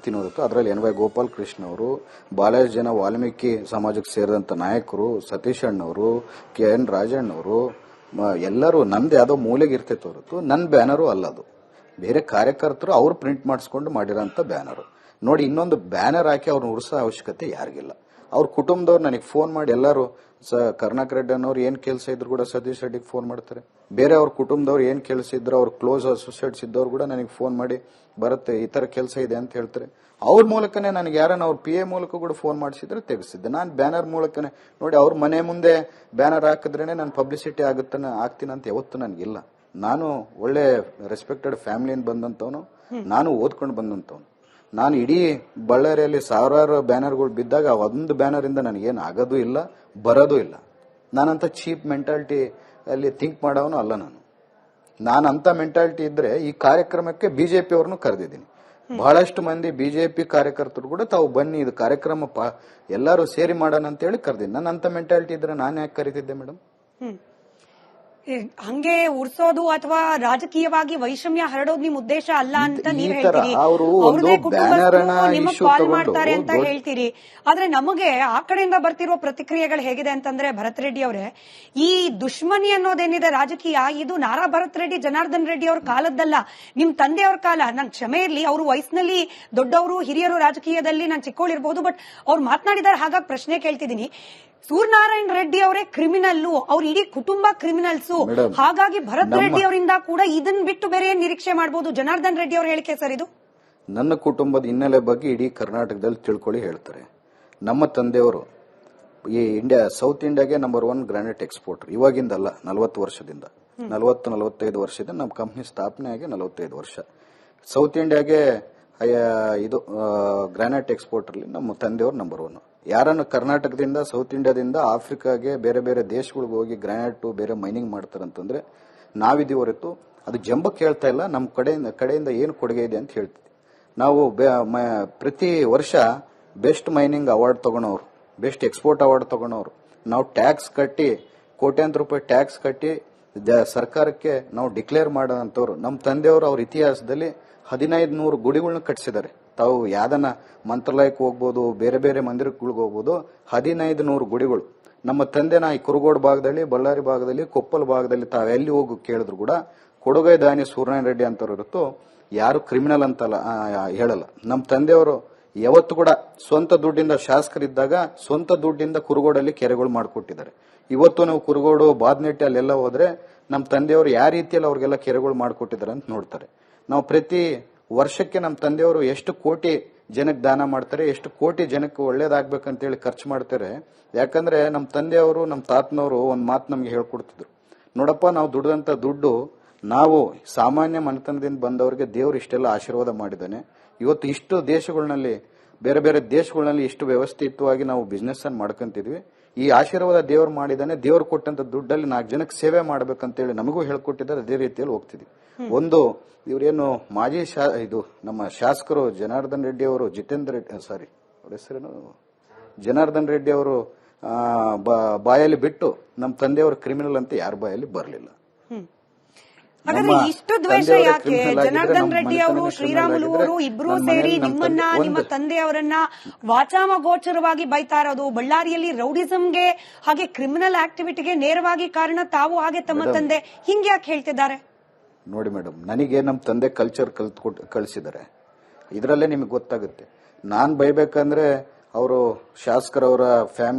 ಆಗ್ತೀನಿ ಹೊರತು ಅದರಲ್ಲಿ ಎನ್ ವೈ ಗೋಪಾಲ್ ಕೃಷ್ಣ ಅವರು, ಬಹಳಷ್ಟು ಜನ ವಾಲ್ಮೀಕಿ ಸಮಾಜಕ್ಕೆ ಸೇರಿದಂತ ನಾಯಕರು, ಸತೀಶ್ ಅಣ್ಣವರು, ಕೆ ಎನ್ ರಾಜಣ್ಣವರು ಎಲ್ಲರೂ ನಂದು ಯಾವುದೋ ಮೂಲೆಗೆ ಇರ್ತೈತೆ ಹೊರತು ನನ್ನ ಬ್ಯಾನರು ಅಲ್ಲದು. ಬೇರೆ ಕಾರ್ಯಕರ್ತರು ಅವ್ರು ಪ್ರಿಂಟ್ ಮಾಡಿಸ್ಕೊಂಡು ಮಾಡಿರೋಂಥ ಬ್ಯಾನರು. ನೋಡಿ, ಇನ್ನೊಂದು ಬ್ಯಾನರ್ ಹಾಕಿ ಅವ್ರನ್ನ ಉರ್ಸೋ ಅವಶ್ಯಕತೆ ಯಾರಿಗಿಲ್ಲ. ಅವ್ರ ಕುಟುಂಬದವ್ರು ನನಗೆ ಫೋನ್ ಮಾಡಿ ಎಲ್ಲರೂ ಕರ್ನಾಟಕ ರೆಡ್ಡಿ ಅನ್ನೋರು ಏನ್ ಕೆಲಸ ಇದ್ರು ಕೂಡ ಸತೀಶ್ ರೆಡ್ಡಿಗೆ ಫೋನ್ ಮಾಡ್ತಾರೆ. ಬೇರೆ ಅವ್ರ ಕುಟುಂಬದವ್ರು ಏನ್ ಕೆಲಸ ಇದ್ರು ಅವ್ರ ಕ್ಲೋಸ್ ಅಸೋಸಿಯೇಟ್ಸ್ ಇದ್ದವ್ರು ಕೂಡ ನನಗೆ ಫೋನ್ ಮಾಡಿ ಬರುತ್ತೆ ಈ ತರ ಕೆಲಸ ಇದೆ ಅಂತ ಹೇಳ್ತಾರೆ. ಅವ್ರ ಮೂಲಕನೇ ನನಗೆ ಯಾರನ್ನ ಅವ್ರ PA ಮೂಲಕ ಕೂಡ ಫೋನ್ ಮಾಡಿಸಿದ್ರೆ ತೆಗೆಸಿದ್ದೆ. ನಾನು ಬ್ಯಾನರ್ ಮೂಲಕನೇ ನೋಡಿ, ಅವ್ರ ಮನೆ ಮುಂದೆ ಬ್ಯಾನರ್ ಹಾಕಿದ್ರೇನೆ ನಾನು ಪಬ್ಲಿಸಿಟಿ ಆಗ್ತೀನಿ ಅಂತ ಯಾವತ್ತು ನನಗಿಲ್ಲ. ನಾನು ಒಳ್ಳೆ ರೆಸ್ಪೆಕ್ಟೆಡ್ ಫ್ಯಾಮಿಲಿಯಿಂದ ಬಂದಂತವನು, ನಾನು ಓದ್ಕೊಂಡು ಬಂದಂತವನು. ನಾನು ಇಡೀ ಬಳ್ಳಾರಿಯಲ್ಲಿ ಸಾವಿರಾರು ಬ್ಯಾನರ್ಗಳು ಬಿದ್ದಾಗ ಒಂದು ಬ್ಯಾನರ್ ಇಂದ ನನಗೇನು ಆಗೋದು ಇಲ್ಲ, ಬರೋದು ಇಲ್ಲ. ನಾನಂತ ಚೀಪ್ ಮೆಂಟಾಲಿಟಿ ಅಲ್ಲಿ ಥಿಂಕ್ ಮಾಡೋನು ಅಲ್ಲ. ನಾನು ಅಂತ ಮೆಂಟಾಲಿಟಿ ಇದ್ರೆ ಈ ಕಾರ್ಯಕ್ರಮಕ್ಕೆ ಬಿಜೆಪಿ ಅವ್ರನ್ನು ಕರೆದಿದ್ದೀನಿ. ಬಹಳಷ್ಟು ಮಂದಿ ಬಿಜೆಪಿ ಕಾರ್ಯಕರ್ತರು ಕೂಡ ತಾವು ಬನ್ನಿ ಇದು ಕಾರ್ಯಕ್ರಮ ಎಲ್ಲರೂ ಸೇರಿ ಮಾಡೋಣ ಅಂತ ಹೇಳಿ ಕರೆದಿದ್ದೀನಿ. ನನ್ನ ಅಂತ ಮೆಂಟಾಲಿಟಿ ಇದ್ರೆ ನಾನು ಯಾಕೆ ಕರೀತಿದ್ದೆ ಮೇಡಮ್? ಹಂಗೆ ಉರ್ಸೋದು ಅಥವಾ ರಾಜಕೀಯವಾಗಿ ವೈಷಮ್ಯ ಹರಡೋದು ನಿಮ್ ಉದ್ದೇಶ ಅಲ್ಲ ಅಂತ ನೀವ್ ಹೇಳ್ತೀರಿ. ಅವ್ರದೇ ಕುಟುಂಬಸ್ಥರು ನಿಮಗ್ ಕಾಲ್ ಮಾಡ್ತಾರೆ ಅಂತ ಹೇಳ್ತೀರಿ. ಆದ್ರೆ ನಮಗೆ ಆ ಕಡೆಯಿಂದ ಬರ್ತಿರೋ ಪ್ರತಿಕ್ರಿಯೆಗಳು ಹೇಗಿದೆ ಅಂತಂದ್ರೆ, ಭರತ್ ರೆಡ್ಡಿ ಅವರೇ, ಈ ದುಶ್ಮನಿ ಅನ್ನೋದೇನಿದೆ ರಾಜಕೀಯ, ಇದು ನಾರಾ ಭರತ್ ರೆಡ್ಡಿ, ಜನಾರ್ದನ್ ರೆಡ್ಡಿ ಅವ್ರ ಕಾಲದ್ದಲ್ಲ, ನಿಮ್ ತಂದೆಯವ್ರ ಕಾಲ. ನನ್ ಕ್ಷಮೆ ಇರ್ಲಿ, ಅವರು ವಯಸ್ಸಿನಲ್ಲಿ ದೊಡ್ಡವರು, ಹಿರಿಯರು, ರಾಜಕೀಯದಲ್ಲಿ ನಾನು ಚಿಕ್ಕೋಳಿರ್ಬಹುದು, ಬಟ್ ಅವ್ರು ಮಾತನಾಡಿದಾರೆ. ಹಾಗಾಗಿ ಪ್ರಶ್ನೆ ಕೇಳ್ತಿದ್ದೀನಿ, ಸೂರ್ಯನಾರಾಯಣ ರೆಡ್ಡಿ ಅವರೇ ಕ್ರಿಮಿನಲ್ಲು, ಅವ್ರ ಇಡೀ ಕುಟುಂಬ ಕ್ರಿಮಿನಲ್ಸು, ಹಾಗಾಗಿ ಭರತ್ ರೆಡ್ಡಿ ಅವರಿಂದ ಕೂಡ ಇದನ್ ಬಿಟ್ಟು ಬೇರೆ ಏನ್ ನಿರೀಕ್ಷೆ ಮಾಡಬಹುದು? ಜನಾರ್ದನ್ ರೆಡ್ಡಿ ಅವ್ರ ಹೇಳಿಕೆ ಸರ್ ಇದು. ನನ್ನ ಕುಟುಂಬದ ಹಿನ್ನೆಲೆ ಬಗ್ಗೆ ಇಡೀ ಕರ್ನಾಟಕದಲ್ಲಿ ತಿಳ್ಕೊಳ್ಳಿ ಹೇಳ್ತಾರೆ. ನಮ್ಮ ತಂದೆಯವರು ಈ ಸೌತ್ ಇಂಡಿಯಾಗೆ ನಂಬರ್ 1 ಗ್ರಾನೈಟ್ ಎಕ್ಸ್ಪೋರ್ಟರ್. ಇವಾಗಿಂದಲ್ಲ, 40 ವರ್ಷದಿಂದ, 40-45 ವರ್ಷದಿಂದ ನಮ್ಮ ಕಂಪ್ನಿ ಸ್ಥಾಪನೆ ಆಗಿ 45 ವರ್ಷ. ಸೌತ್ ಇಂಡಿಯಾಗೆ ಇದು ಗ್ರಾನೈಟ್ ಎಕ್ಸ್ಪೋರ್ಟರ್ ಅಲ್ಲಿ ನಮ್ಮ ತಂದೆಯವರು ನಂಬರ್ 1. ಯಾರನ್ನು ಕರ್ನಾಟಕದಿಂದ, ಸೌತ್ ಇಂಡಿಯಾದಿಂದ ಆಫ್ರಿಕಾಗೆ ಬೇರೆ ಬೇರೆ ದೇಶಗಳಿಗೆ ಹೋಗಿ ಗ್ರಾನೈಟ್ ಬೇರೆ ಮೈನಿಂಗ್ ಮಾಡ್ತಾರಂತಂದ್ರೆ ನಾವಿದೀವಿ ಹೊರತು ಅದು ಜಂಬಕ್ಕೆ ಹೇಳ್ತಾ ಇಲ್ಲ. ನಮ್ಮ ಕಡೆಯಿಂದ ಏನು ಕೊಡುಗೆ ಇದೆ ಅಂತ ಹೇಳ್ತೀವಿ. ನಾವು ಪ್ರತಿ ವರ್ಷ ಬೆಸ್ಟ್ ಮೈನಿಂಗ್ ಅವಾರ್ಡ್ ತಗೊಳೋರು, ಬೆಸ್ಟ್ ಎಕ್ಸ್ಪೋರ್ಟ್ ಅವಾರ್ಡ್ ತಗೊಳೋರು. ನಾವು ಟ್ಯಾಕ್ಸ್ ಕಟ್ಟಿ, ಕೋಟ್ಯಾಂತರ ರೂಪಾಯಿ ಟ್ಯಾಕ್ಸ್ ಕಟ್ಟಿ ಸರ್ಕಾರಕ್ಕೆ ನಾವು ಡಿಕ್ಲೇರ್ ಮಾಡೋಂಥವ್ರು. ನಮ್ಮ ತಂದೆಯವರು ಅವ್ರ ಇತಿಹಾಸದಲ್ಲಿ 1500 ಗುಡಿಗಳನ್ನ ಕಟ್ಟಿಸಿದ್ದಾರೆ. ತಾವು ಯಾವ್ದನ್ನ ಮಂತ್ರಾಲಯಕ್ಕೆ ಹೋಗ್ಬೋದು, ಬೇರೆ ಬೇರೆ ಮಂದಿರಗಳಿಗೆ ಹೋಗ್ಬೋದು, 1500 ಗುಡಿಗಳು. ನಮ್ಮ ತಂದೆನ ಈ ಕುರುಗೋಡು ಭಾಗದಲ್ಲಿ, ಬಳ್ಳಾರಿ ಭಾಗದಲ್ಲಿ, ಕೊಪ್ಪಳ ಭಾಗದಲ್ಲಿ ತಾವೆಲ್ಲಿ ಹೋಗಿ ಕೇಳಿದ್ರು ಕೂಡ ಕೊಡುಗೈ ದಾನಿ ಸೂರ್ಯನಾರಾಯಣ ರೆಡ್ಡಿ ಅಂತವ್ರು ಇರುತ್ತೋ ಯಾರು ಕ್ರಿಮಿನಲ್ ಅಂತಲ್ಲ ಹೇಳಲ್ಲ. ನಮ್ಮ ತಂದೆಯವರು ಯಾವತ್ತು ಕೂಡ ಸ್ವಂತ ದುಡ್ಡಿಂದ, ಶಾಸಕರಿದ್ದಾಗ ಸ್ವಂತ ದುಡ್ಡಿಂದ ಕುರುಗೋಡಲ್ಲಿ ಕೆರೆಗಳು ಮಾಡಿಕೊಟ್ಟಿದ್ದಾರೆ. ಇವತ್ತು ನಾವು ಕುರುಗೋಡು, ಬಾದ್ನೆಟ್ಟಿ ಅಲ್ಲೆಲ್ಲ ಹೋದ್ರೆ ನಮ್ಮ ತಂದೆಯವರು ಯಾವ ರೀತಿಯಲ್ಲಿ ಅವ್ರಿಗೆಲ್ಲ ಕೆರೆಗಳು ಮಾಡಿಕೊಟ್ಟಿದ್ದಾರೆ ಅಂತ ನೋಡ್ತಾರೆ. ನಾವು ಪ್ರತಿ ವರ್ಷಕ್ಕೆ ನಮ್ಮ ತಂದೆಯವರು ಎಷ್ಟು ಕೋಟಿ ಜನಕ್ಕೆ ದಾನ ಮಾಡ್ತಾರೆ, ಎಷ್ಟು ಕೋಟಿ ಜನಕ್ಕೆ ಒಳ್ಳೇದಾಗ್ಬೇಕಂತೇಳಿ ಖರ್ಚು ಮಾಡ್ತಾರೆ. ಯಾಕಂದ್ರೆ ನಮ್ಮ ತಂದೆಯವರು, ನಮ್ಮ ತಾತನವರು ಒಂದು ಮಾತು ನಮ್ಗೆ ಹೇಳ್ಕೊಡ್ತಿದ್ರು, ನೋಡಪ್ಪ, ನಾವು ದುಡ್ದಂತ ದುಡ್ಡು ನಾವು ಸಾಮಾನ್ಯ ಮನೆತನದಿಂದ ಬಂದವರಿಗೆ ದೇವರು ಇಷ್ಟೆಲ್ಲ ಆಶೀರ್ವಾದ ಮಾಡಿದ್ದಾನೆ. ಇವತ್ತು ಇಷ್ಟು ದೇಶಗಳಲ್ಲಿ, ಬೇರೆ ಬೇರೆ ದೇಶಗಳಲ್ಲಿ ಇಷ್ಟು ವ್ಯವಸ್ಥಿತವಾಗಿ ನಾವು ಬಿಸ್ನೆಸ್ ಅನ್ನು ಮಾಡ್ಕೊಂತಿದ್ವಿ. ಈ ಆಶೀರ್ವಾದ ದೇವರು ಮಾಡಿದಾನೆ, ದೇವರು ಕೊಟ್ಟಂತ ದುಡ್ಡಲ್ಲಿ 4 ಜನಕ್ಕೆ ಸೇವೆ ಮಾಡ್ಬೇಕಂತೇಳಿ ನಮಗೂ ಹೇಳ್ಕೊಟ್ಟಿದ್ದಾರೆ. ಅದೇ ರೀತಿಯಲ್ಲಿ ಹೋಗ್ತಿದ್ವಿ. ಒಂದು ಇವರೇನು ಮಾಜಿ ಇದು ನಮ್ಮ ಶಾಸಕರು ಜನಾರ್ದನ್ ರೆಡ್ಡಿ ಅವರು, ಅವ್ರ ಹೆಸರೇನು ಜನಾರ್ದನ್ ರೆಡ್ಡಿ ಅವರು ಬಾಯಲ್ಲಿ ಬಿಟ್ಟು ನಮ್ಮ ತಂದೆಯವರು ಕ್ರಿಮಿನಲ್ ಅಂತ ಯಾರ ಬಾಯಲ್ಲಿ ಬರಲಿಲ್ಲ. ಹಾಗಾದ್ರೆ ಇಷ್ಟು ದ್ವೇಷ ಯಾಕೆ? ಜನಾರ್ದನ್ ರೆಡ್ಡಿ ಅವರು, ಶ್ರೀರಾಮುಲು ಅವರು ಇಬ್ರು ಸೇರಿ ನಿಮ್ಮನ್ನ, ನಿಮ್ಮ ತಂದೆಯವರನ್ನ ವಾಚಾಮಗೋಚರವಾಗಿ ಬೈತಾ ಇರೋದು, ಬಳ್ಳಾರಿಯಲ್ಲಿ ರೌಡಿಸಂಗೆ ಹಾಗೆ ಕ್ರಿಮಿನಲ್ ಆಕ್ಟಿವಿಟಿಗೆ ನೇರವಾಗಿ ಕಾರಣ ತಾವು, ಹಾಗೆ ತಮ್ಮ ತಂದೆ, ಹಿಂಗೆ ಯಾಕೆ ಹೇಳ್ತಿದ್ದಾರೆ? ನೋಡಿ ಮೇಡಮ್, ನನಗೆ ನಮ್ಮ ತಂದೆ ಕಲ್ಚರ್ ಕಳಿಸಿದ್ದಾರೆ. ಇದರಲ್ಲೇ ನಿಮಗೆ ಗೊತ್ತಾಗುತ್ತೆ. ನಾನ್ ಬೈಬೇಕಂದ್ರೆ ಅವರು ಶಾಸಕರವರ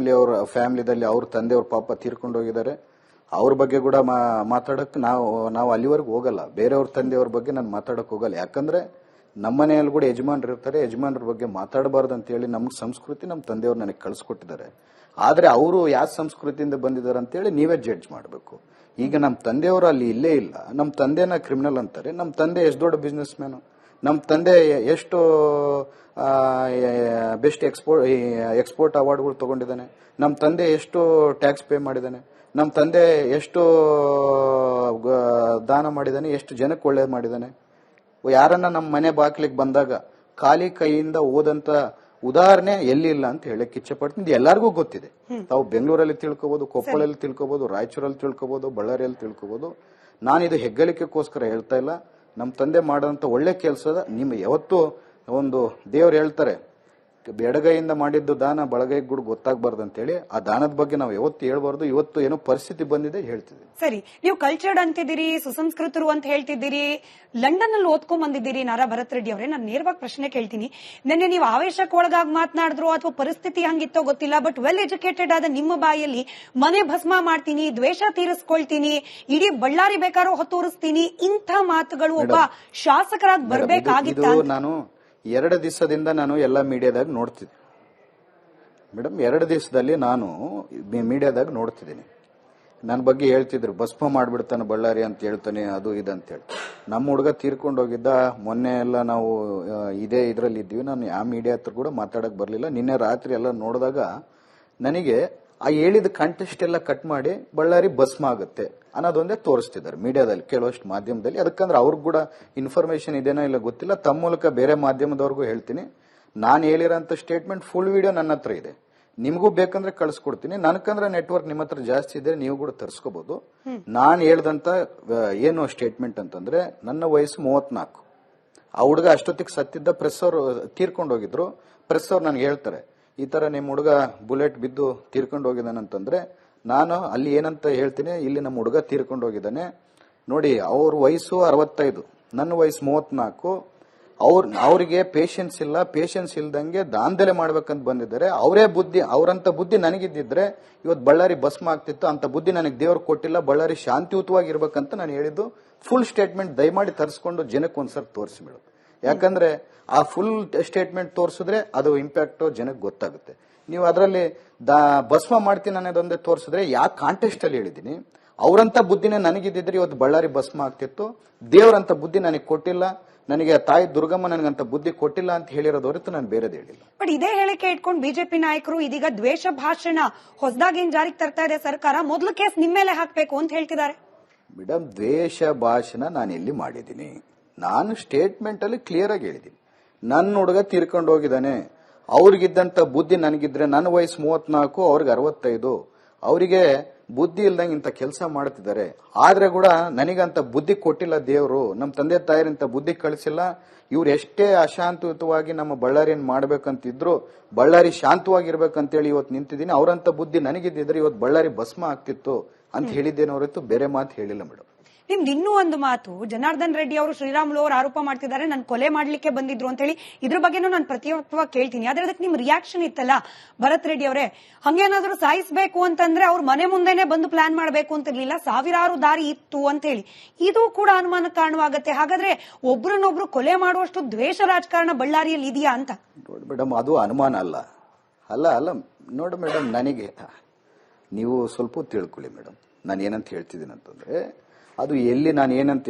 ಫ್ಯಾಮಿಲಿದಲ್ಲಿ ಅವ್ರ ತಂದೆಯವ್ರ ಪಾಪ ತೀರ್ಕೊಂಡು ಹೋಗಿದ್ದಾರೆ. ಅವ್ರ ಬಗ್ಗೆ ಕೂಡ ಮಾತಾಡಕ್ ನಾವು ಅಲ್ಲಿವರೆಗೂ ಹೋಗಲ್ಲ. ಬೇರೆಯವ್ರ ತಂದೆಯವ್ರ ಬಗ್ಗೆ ನಾನು ಮಾತಾಡಕ್ ಹೋಗಲ್ಲ. ಯಾಕಂದ್ರೆ ನಮ್ಮ ಮನೆಯಲ್ಲಿ ಕೂಡ ಯಜಮಾನ್ರು ಇರ್ತಾರೆ, ಯಜಮಾನ್ರ ಬಗ್ಗೆ ಮಾತಾಡಬಾರ್ದು ಅಂತ ಹೇಳಿ ನಮ್ಗೆ ಸಂಸ್ಕೃತಿ ನಮ್ಮ ತಂದೆಯವ್ರು ನನಗೆ ಕಳ್ಸಿಕೊಟ್ಟಿದ್ದಾರೆ. ಆದ್ರೆ ಅವರು ಯಾವ ಸಂಸ್ಕೃತಿಯಿಂದ ಬಂದಿದ್ದಾರೆ ಅಂತೇಳಿ ನೀವೇ ಜಡ್ಜ್ ಮಾಡಬೇಕು. ಈಗ ನಮ್ಮ ತಂದೆಯವರು ಅಲ್ಲಿ ಇಲ್ಲೇ ಇಲ್ಲ. ನಮ್ಮ ತಂದೆನ ಕ್ರಿಮಿನಲ್ ಅಂತಾರೆ. ನಮ್ಮ ತಂದೆ ಎಷ್ಟು ದೊಡ್ಡ ಬಿಸ್ನೆಸ್ ಮ್ಯಾನು, ನಮ್ಮ ತಂದೆ ಎಷ್ಟು ಬೆಸ್ಟ್ ಎಕ್ಸ್ಪೋರ್ಟ್ ಅವಾರ್ಡ್ಗಳು ತಗೊಂಡಿದ್ದಾನೆ, ನಮ್ಮ ತಂದೆ ಎಷ್ಟು ಟ್ಯಾಕ್ಸ್ ಪೇ ಮಾಡಿದ್ದಾನೆ, ನಮ್ಮ ತಂದೆ ಎಷ್ಟು ದಾನ ಮಾಡಿದ್ದಾನೆ, ಎಷ್ಟು ಜನಕ್ಕೆ ಒಳ್ಳೇದು ಮಾಡಿದ್ದಾನೆ. ಯಾರನ್ನ ನಮ್ಮ ಮನೆ ಬಾಕ್ಲಿಗೆ ಬಂದಾಗ ಖಾಲಿ ಕೈಯಿಂದ ಓದಂತ ಉದಾಹರಣೆ ಎಲ್ಲಿಲ್ಲ ಅಂತ ಹೇಳಕ್ ಇಚ್ಛೆ ಪಡ್ತೀನಿ. ಎಲ್ಲರಿಗೂ ಗೊತ್ತಿದೆ. ತಾವು ಬೆಂಗಳೂರಲ್ಲಿ ತಿಳ್ಕೋಬಹುದು, ಕೊಪ್ಪಳಲ್ಲಿ ತಿಳ್ಕೋಬಹುದು, ರಾಯಚೂರಲ್ಲಿ ತಿಳ್ಕೋಬಹುದು, ಬಳ್ಳಾರಿಯಲ್ಲಿ ತಿಳ್ಕೋಬಹುದು. ನಾನಿದು ಹೆಗ್ಗಳಿಕೆಗೋಸ್ಕರ ಹೇಳ್ತಾ ಇಲ್ಲ. ನಮ್ಮ ತಂದೆ ಮಾಡೋಂತ ಒಳ್ಳೆ ಕೆಲಸದ ನಿಮ್ಮ ಯಾವತ್ತು ಒಂದು ದೇವ್ರು ಹೇಳ್ತಾರೆ, ಎಡಗೈಯಿಂದ ಮಾಡಿದ್ದು ದಾನ ಬಲಗೈ ಕೂಡ ಗೊತ್ತಾಗಬಾರ್ದು ಅಂತೇಳಿ. ಆ ದಾನದ ಬಗ್ಗೆ ನಾವು ಯಾವತ್ತು ಹೇಳ್ಬಾರ್ದು. ಇವತ್ತು ಏನೋ ಪರಿಸ್ಥಿತಿ ಬಂದಿದೆ ಹೇಳ್ತಿದ್ವಿ. ಸರಿ, ನೀವು ಕಲ್ಚರ್ಡ್ ಅಂತಿದ್ದೀರಿ, ಸುಸಂಸ್ಕೃತರು ಅಂತ ಹೇಳ್ತಿದ್ದೀರಿ, ಲಂಡನ್ ಅಲ್ಲಿ ಓದ್ಕೊಂಡ್ ಬಂದಿದ್ದೀರಿ ನಾರಾ ಭರತ್ ರೆಡ್ಡಿ ಅವರೇ. ನಾನು ನೇರವಾಗಿ ಪ್ರಶ್ನೆ ಕೇಳ್ತೀನಿ. ನಿನ್ನೆ ನೀವು ಆವೇಶಕ್ಕೆ ಒಳಗಾಗಿ ಮಾತನಾಡಿದ್ರು ಅಥವಾ ಪರಿಸ್ಥಿತಿ ಹಂಗಿತ್ತೋ ಗೊತ್ತಿಲ್ಲ, ಬಟ್ ವೆಲ್ ಎಜುಕೇಟೆಡ್ ಆದ ನಿಮ್ಮ ಬಾಯಲ್ಲಿ ಮನೆ ಭಸ್ಮ ಮಾಡ್ತೀನಿ, ದ್ವೇಷ ತೀರಿಸ್ಕೊಳ್ತೀನಿ, ಇಡೀ ಬಳ್ಳಾರಿ ಬೇಕಾದ್ರೂ ಹೊತ್ತೂರಿಸ್ತೀನಿ, ಇಂಥ ಮಾತುಗಳು ಒಬ್ಬ ಶಾಸಕರಾಗಿ ಬರ್ಬೇಕಾಗಿತ್ತ? ನಾನು 2 ದಿವಸದಿಂದ ನಾನು ಎಲ್ಲ ಮೀಡಿಯಾದಾಗ ನೋಡ್ತಿದ್ದೆ ಮೇಡಮ್. 2 ದಿವಸದಲ್ಲಿ ನಾನು ಮೀಡಿಯಾದಾಗ ನೋಡ್ತಿದ್ದೀನಿ. ನನ್ನ ಬಗ್ಗೆ ಹೇಳ್ತಿದ್ರು, ಭಸ್ಮ ಮಾಡ್ಬಿಡ್ತಾನೆ ಬಳ್ಳಾರಿ ಅಂತ ಹೇಳ್ತಾನೆ, ಅದು ಇದಂತ ಹೇಳಿ. ನಮ್ಮ ಹುಡುಗ ತೀರ್ಕೊಂಡು ಹೋಗಿದ್ದ. ಮೊನ್ನೆ ಎಲ್ಲ ನಾವು ಇದೇ ಇದರಲ್ಲಿ ಇದ್ವಿ. ನಾನು ಯಾವ ಮೀಡಿಯಾ ಹತ್ರ ಕೂಡ ಮಾತಾಡಕ್ ಬರಲಿಲ್ಲ. ನಿನ್ನೆ ರಾತ್ರಿ ಎಲ್ಲ ನೋಡಿದಾಗ ನನಗೆ ಆ ಹೇಳಿದ ಕಂಟೆಸ್ಟ್ ಎಲ್ಲ ಕಟ್ ಮಾಡಿ ಬಳ್ಳಾರಿ ಭಸ್ಮ ಆಗುತ್ತೆ ಅನ್ನೋದೊಂದೇ ತೋರಿಸ್ತಿದ್ದಾರೆ ಮೀಡಿಯಾದಲ್ಲಿ, ಕೆಲವಷ್ಟು ಮಾಧ್ಯಮದಲ್ಲಿ. ಅದಕ್ಕಂದ್ರೆ ಅವ್ರಿಗೆ ಕೂಡ ಇನ್ಫಾರ್ಮೇಶನ್ ಇದೇನೋ ಇಲ್ಲ ಗೊತ್ತಿಲ್ಲ. ತಮ್ಮ ಮೂಲಕ ಬೇರೆ ಮಾಧ್ಯಮದವ್ರಿಗೂ ಹೇಳ್ತೀನಿ, ನಾನು ಹೇಳಿರೋಂಥ ಸ್ಟೇಟ್ಮೆಂಟ್ ಫುಲ್ ವಿಡಿಯೋ ನನ್ನ ಹತ್ರ ಇದೆ. ನಿಮಗೂ ಬೇಕಂದ್ರೆ ಕಳಿಸ್ಕೊಡ್ತೀನಿ. ನನಕಂದ್ರೆ ನೆಟ್ವರ್ಕ್ ನಿಮ್ಮ ಹತ್ರ ಜಾಸ್ತಿ ಇದೆ, ನೀವು ಕೂಡ ತರಿಸ್ಕೋಬಹುದು. ನಾನು ಹೇಳ್ದಂತ ಏನು ಸ್ಟೇಟ್ಮೆಂಟ್ ಅಂತಂದ್ರೆ, ನನ್ನ ವಯಸ್ಸು 34. ಆ ಹುಡುಗ ಅಷ್ಟೊತ್ತಿಗೆ ಸತ್ತಿದ್ದ. ಪ್ರೆಸ್ ಅವರು ತೀರ್ಕೊಂಡು ಹೋಗಿದ್ರು. ಪ್ರೆಸ್ ಅವ್ರು ನನಗೆ ಹೇಳ್ತಾರೆ, ಈ ತರ ನಿಮ್ಮ ಹುಡುಗ ಬುಲೆಟ್ ಬಿದ್ದು ತೀರ್ಕೊಂಡು ಹೋಗಿದ್ದಾನಂತಂದ್ರೆ ನಾನು ಅಲ್ಲಿ ಏನಂತ ಹೇಳ್ತೀನಿ, ಇಲ್ಲಿ ನಮ್ಮ ಹುಡುಗ ತೀರ್ಕೊಂಡು ಹೋಗಿದ್ದಾನೆ ನೋಡಿ. ಅವ್ರ ವಯಸ್ಸು 65, ನನ್ನ ವಯಸ್ಸು 34. ಅವ್ರಿಗೆ ಪೇಷನ್ಸ್ ಇಲ್ಲ. ಪೇಷನ್ಸ್ ಇಲ್ದಂಗೆ ದಾಂಧಲೆ ಮಾಡ್ಬೇಕಂತ ಬಂದಿದ್ದಾರೆ. ಅವರೇ ಬುದ್ಧಿ, ಅವರಂತ ಬುದ್ಧಿ ನನಗಿದ್ದಿದ್ರೆ ಇವತ್ತು ಬಳ್ಳಾರಿ ಭಸ್ಮ ಆಗ್ತಿತ್ತು. ಅಂತ ಬುದ್ಧಿ ನನಗೆ ದೇವ್ರು ಕೊಟ್ಟಿಲ್ಲ. ಬಳ್ಳಾರಿ ಶಾಂತಿಯುತವಾಗಿರ್ಬೇಕಂತ ನಾನು ಹೇಳಿದ್ದು ಫುಲ್ ಸ್ಟೇಟ್ಮೆಂಟ್ ದಯಮಾಡಿ ತರಿಸ್ಕೊಂಡು ಜನಕ್ಕೆ ಒಂದ್ಸರಿ ತೋರಿಸ್ಬಿಡು. ಯಾಕಂದ್ರೆ ಆ ಫುಲ್ ಸ್ಟೇಟ್ಮೆಂಟ್ ತೋರಿಸಿದ್ರೆ ಅದು ಇಂಪ್ಯಾಕ್ಟ್ ಜನಕ್ಕೆ ಗೊತ್ತಾಗುತ್ತೆ. ನೀವು ಅದರಲ್ಲಿ ಭಸ್ಮ ಮಾಡ್ತೀನಿ ಅನ್ನೋದೊಂದೇ ತೋರಿಸಿದ್ರೆ ಯಾವ ಕಾಂಟೆಸ್ಟ್ ಅಲ್ಲಿ ಹೇಳಿದೀನಿ. ಅವರಂತ ಬುದ್ಧಿನೇ ನನಗಿದ್ದಿದ್ರೆ ಇವತ್ತು ಬಳ್ಳಾರಿ ಭಸ್ಮ ಆಗ್ತಿತ್ತು. ದೇವರಂತ ಬುದ್ಧಿ ನನಗೆ ಕೊಟ್ಟಿಲ್ಲ, ನನಗೆ ತಾಯಿ ದುರ್ಗಮ್ಮ ನನಗಂತ ಬುದ್ಧಿ ಕೊಟ್ಟಿಲ್ಲ ಅಂತ ಹೇಳಿರೋದು ಹೊರತು ನಾನು ಬೇರೆದು ಹೇಳಿಲ್ಲ. ಬಟ್ ಇದೇ ಹೇಳಿಕೆ ಇಟ್ಕೊಂಡು ಬಿಜೆಪಿ ನಾಯಕರು ಇದೀಗ ದ್ವೇಷ ಭಾಷಣ ಹೊಸದಾಗಿ ಏನ್ ಜಾರಿಗೆ ತರ್ತಾ ಇದೆ ಸರ್ಕಾರ, ಮೊದಲು ಕೇಸ್ ನಿಮ್ಮ ಮೇಲೆ ಹಾಕಬೇಕು ಅಂತ ಹೇಳ್ತಿದ್ದಾರೆ. ಮೇಡಮ್, ದ್ವೇಷ ಭಾಷಣ ನಾನು ಎಲ್ಲಿ ಮಾಡಿದ್ದೀನಿ? ನಾನು ಸ್ಟೇಟ್ಮೆಂಟ್ ಅಲ್ಲಿ ಕ್ಲಿಯರ್ ಆಗಿ ಹೇಳಿದ್ದೀನಿ, ನನ್ನ ಹುಡುಗ ತೀರ್ಕೊಂಡು ಹೋಗಿದ್ದಾನೆ. ಅವ್ರಿಗಿದ್ದಂತ ಬುದ್ಧಿ ನನಗಿದ್ರೆ, ನನ್ನ ವಯಸ್ಸು 34, ಅವ್ರಿಗೆ 65. ಅವರಿಗೆ ಬುದ್ಧಿ ಇಲ್ದಂಗೆ ಇಂಥ ಕೆಲಸ ಮಾಡ್ತಿದ್ದಾರೆ. ಆದ್ರೆ ಕೂಡ ನನಗಂತ ಬುದ್ಧಿ ಕೊಟ್ಟಿಲ್ಲ ದೇವರು. ನಮ್ಮ ತಂದೆ ತಾಯಿರಂತ ಬುದ್ಧಿ ಕಳಿಸಿಲ್ಲ. ಇವ್ರು ಎಷ್ಟೇ ಅಶಾಂತಯುತವಾಗಿ ನಮ್ಮ ಬಳ್ಳಾರಿಯನ್ನು ಮಾಡ್ಬೇಕಂತಿದ್ರು, ಬಳ್ಳಾರಿ ಶಾಂತವಾಗಿರ್ಬೇಕಂತೇಳಿ ಇವತ್ತು ನಿಂತಿದ್ದೀನಿ. ಅವರಂತ ಬುದ್ಧಿ ನನಗಿದ್ದಿದ್ರೆ ಇವತ್ತು ಬಳ್ಳಾರಿ ಭಸ್ಮ ಆಗ್ತಿತ್ತು ಅಂತ ಹೇಳಿದ್ದೇನೆ ಹೊರತು ಬೇರೆ ಮಾತು ಹೇಳಿಲ್ಲ ಮೇಡಮ್. ನಿಮ್ದು ಇನ್ನೂ ಒಂದು ಮಾತು, ಜನಾರ್ದನ್ ರೆಡ್ಡಿ ಅವರು ಶ್ರೀರಾಮುಲು ಅವರು ಆರೋಪ ಮಾಡ್ತಿದ್ದಾರೆ ನಾನು ಕೊಲೆ ಮಾಡ್ಲಿಕ್ಕೆ ಬಂದಿದ್ರು ಅಂತ ಹೇಳಿ. ಇದ್ರ ಬಗ್ಗೆನೂ ನಾನು ಪ್ರತಿಯೊಬ್ಬವಾಗಿ ಕೇಳ್ತೀನಿ. ಆದ್ರೆ ಅದಕ್ಕೆ ನಿಮ್ ರಿಯಾಕ್ಷನ್ ಇತ್ತಲ್ಲ ಭರತ್ ರೆಡ್ಡಿ ಅವರೇ, ಹಂಗೇನಾದ್ರೂ ಸಾಯಿಸಬೇಕು ಅಂತಂದ್ರೆ ಅವ್ರ ಮನೆ ಮುಂದೆನೆ ಬಂದು ಪ್ಲಾನ್ ಮಾಡಬೇಕು ಅಂತಿರ್ಲಿಲ್ಲ, ಸಾವಿರಾರು ದಾರಿ ಇತ್ತು ಅಂತ ಹೇಳಿ. ಇದು ಕೂಡ ಅನುಮಾನ ಕಾರಣವಾಗುತ್ತೆ. ಹಾಗಾದ್ರೆ ಒಬ್ರನ್ನೊಬ್ರು ಕೊಲೆ ಮಾಡುವಷ್ಟು ದ್ವೇಷ ರಾಜಕಾರಣ ಬಳ್ಳಾರಿಯಲ್ಲಿ ಇದೆಯಾ ಅಂತ? ನೋಡಿ ಮೇಡಮ್, ಅದು ಅನುಮಾನ ಅಲ್ಲ. ಅಲ್ಲ ನೋಡಿ ಮೇಡಮ್, ನನಗೆ ನೀವು ಸ್ವಲ್ಪ ತಿಳ್ಕೊಳ್ಳಿ ಮೇಡಮ್. ನಾನು ಏನಂತ ಹೇಳ್ತಿದ್ದೀನಿ ಅಂತಂದ್ರೆ, ಅದು ಎಲ್ಲಿ ನಾನು ಏನಂತ ಹೇಳಿ